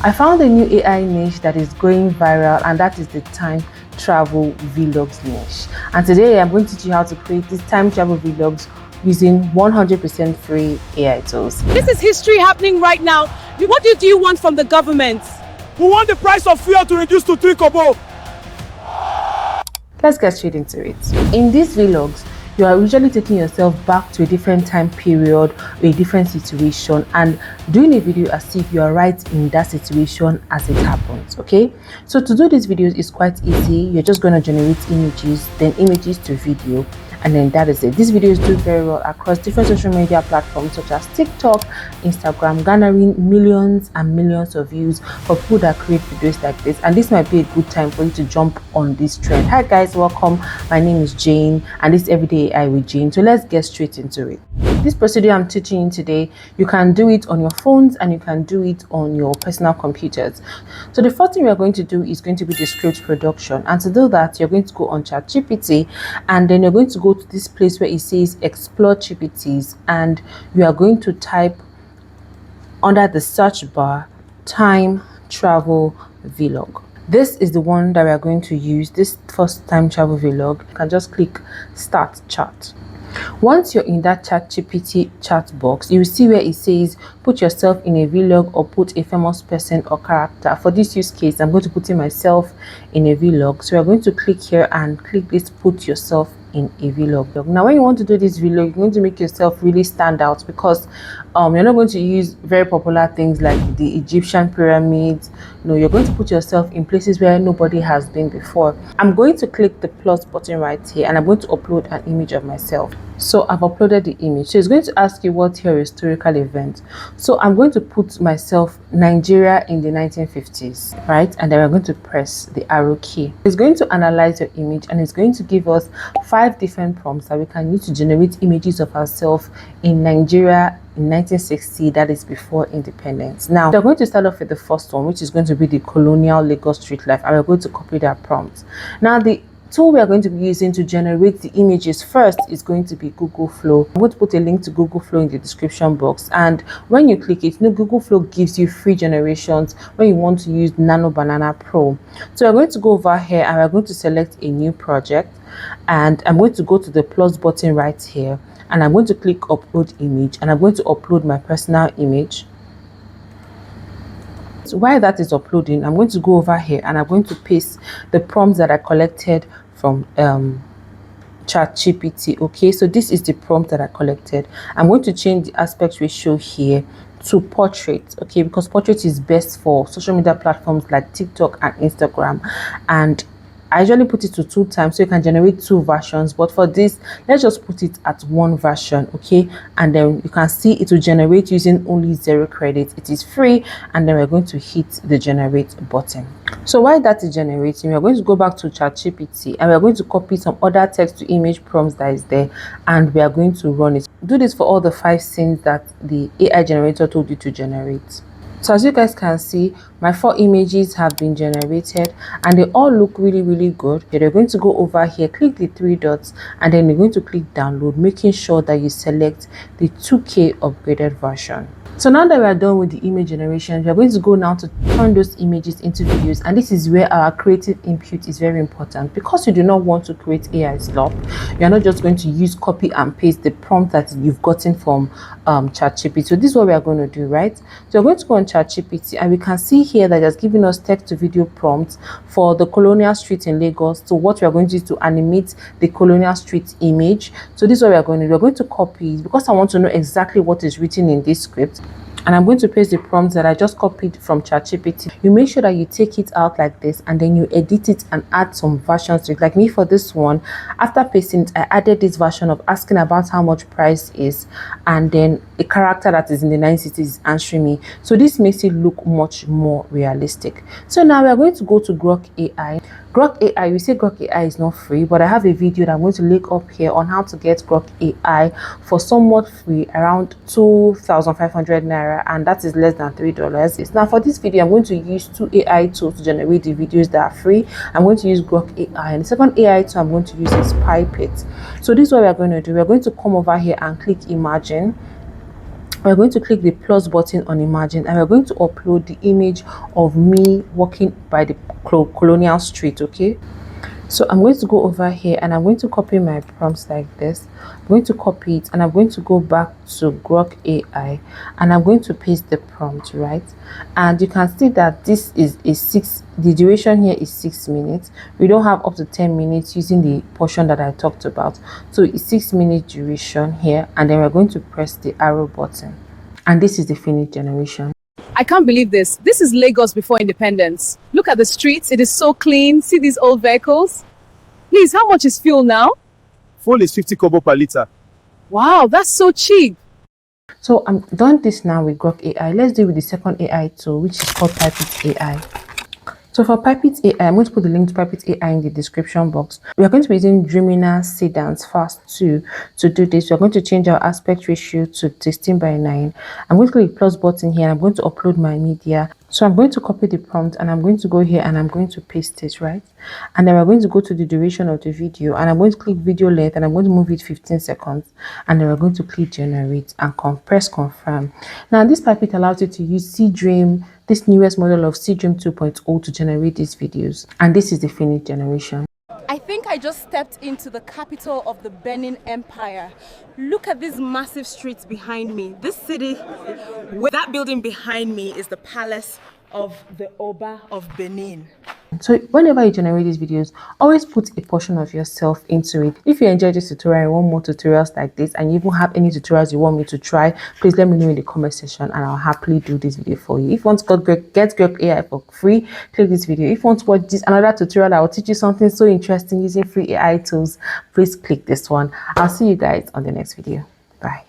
I found a new AI niche that is going viral, and that is the time travel vlogs niche. And today I'm going to teach you how to create these time travel vlogs using 100% free AI tools. This is history happening right now. What do you want from the government? We want the price of fuel to reduce to 3 kobo. Let's get straight into it. In these vlogs, you are usually taking yourself back to a different time period or a different situation and doing a video as if you are right in that situation as it happens. Okay, so to do these videos is quite easy. You're just going to generate images, then images to video, and then that is it. These videos do very well across different social media platforms such as TikTok, Instagram, garnering millions and millions of views for people that create videos like this. And this might be a good time for you to jump on this trend. Hi guys, welcome. My name is Jayne and this is Everyday AI with Jayne. So let's get straight into it. This procedure I'm teaching you today, you can do it on your phones and you can do it on your personal computers. So the first thing we are going to do is going to be the script production, and to do that you're going to go on ChatGPT and then you're going to go to this place where it says explore GPTs, and you are going to type under the search bar time travel vlog. This is the one that we are going to use. This first time travel vlog, you can just click start chat. Once you're in that ChatGPT chat box, you will see where it says put yourself in a vlog or put a famous person or character. For this use case, I'm going to put in myself in a vlog. So we're going to click here and click this put yourself in a vlog. Now when you want to do this vlog, you're going to make yourself really stand out because you're not going to use very popular things like the Egyptian pyramids. No, you're going to put yourself in places where nobody has been before. I'm going to click the plus button right here and I'm going to upload an image of myself. So I've uploaded the image. So it's going to ask you what's your historical event. So I'm going to put myself Nigeria in the 1950s, right? And then we're going to press the arrow key. It's going to analyze your image and it's going to give us 5 different prompts that we can use to generate images of ourselves in Nigeria in 1960, that is before independence. Now we're going to start off with the first one, which is going to be the colonial Lagos street life, and we're going to copy that prompt. Now the tool we are going to be using to generate the images first is going to be Google Flow. I'm going to put a link to Google Flow in the description box, and when you click it, Google Flow gives you free generations when you want to use Nano Banana Pro. So we're going to go over here and we're going to select a new project, and I'm going to go to the plus button right here and I'm going to click upload image, and I'm going to upload my personal image. So while that is uploading, I'm going to go over here and I'm going to paste the prompts that I collected from ChatGPT. Okay, so this is the prompt that I collected. I'm going to change the aspect ratio here to portrait, okay, because portrait is best for social media platforms like TikTok and Instagram, and I usually put it to 2 times so you can generate 2 versions, but for this let's just put it at 1 version. Okay, and then you can see it will generate using only 0 credits. It is free, and then we're going to hit the generate button. So while that is generating, we're going to go back to ChatGPT and we're going to copy some other text to image prompts that is there, and we are going to run it. Do this for all the 5 scenes that the AI generator told you to generate. So as you guys can see, my 4 images have been generated and they all look really good. You're going to go over here, click the 3 dots, and then you're going to click download, making sure that you select the 2K upgraded version. So now that we are done with the image generation, we are going to go now to turn those images into videos, and this is where our creative input is very important, because you do not want to create AI slop. You are not just going to use copy and paste the prompt that you've gotten from ChatGPT. So this is what we are going to do, right? So we're going to go on ChatGPT and we can see here that it's giving us text to video prompts for the colonial street in Lagos. So what we are going to do is to animate the colonial street image. So this is what we are going to do. We're going to copy it because I want to know exactly what is written in this script, and I'm going to paste the prompts that I just copied from ChatGPT. You make sure that you take it out like this and then you edit it and add some versions to it. Like me, for this one, after pasting it, I added this version of asking about how much price is, and then a character that is in the 960s is answering me. So this makes it look much more realistic. So now we are going to go to Grok AI. Grok AI, you say Grok AI is not free, but I have a video that I'm going to link up here on how to get Grok AI for somewhat free, around 2,500 naira, and that is less than $3. Now for this video, I'm going to use 2 AI tools to generate the videos that are free. I'm going to use Grok AI, and the second AI tool I'm going to use is Pippit. So this is what we're going to do. We're going to come over here and click imagine, we're going to click the plus button on Imagine, and we're going to upload the image of me walking by the colonial street. Okay, so I'm going to go over here and I'm going to copy my prompts like this. I'm going to copy it and I'm going to go back to Grok AI and I'm going to paste the prompt, right? And you can see that this is the duration here is 6 minutes. We don't have up to 10 minutes using the portion that I talked about. So it's 6 minute duration here, and then we're going to press the arrow button. And this is the finished generation. I can't believe this. This is Lagos before independence. Look at the streets. It is so clean. See these old vehicles? Please, how much is fuel now? Fuel is 50 kobo per liter. Wow, that's so cheap. So I'm done this now with Grok AI. Let's do it with the second AI tool, which is called Pippit AI. So for Pippit AI, I'm going to put the link to Pippit AI in the description box. We are going to be using Dreamina Seedance Fast 2 to do this. We are going to change our aspect ratio to 16:9. I'm going to click the plus button here. I'm going to upload my media. So I'm going to copy the prompt and I'm going to go here and I'm going to paste it, right? And then we're going to go to the duration of the video and I'm going to click video length and I'm going to move it 15 seconds. And then we're going to click generate and press confirm. Now this Pippit allows you to use Dream, this newest model of Dream 2.0 to generate these videos. And this is the finished generation. I think I just stepped into the capital of the Benin Empire. Look at these massive streets behind me. This city, that building behind me is the palace of the Oba of Benin. So whenever you generate these videos, always put a portion of yourself into it. If you enjoyed this tutorial and want more tutorials like this, and you even have any tutorials you want me to try, please let me know in the comment section and I'll happily do this video for you. If you want to get Grok AI for free, click this video. If you want to watch this another tutorial that will teach you something so interesting using free AI tools, please click this one. I'll see you guys on the next video. Bye.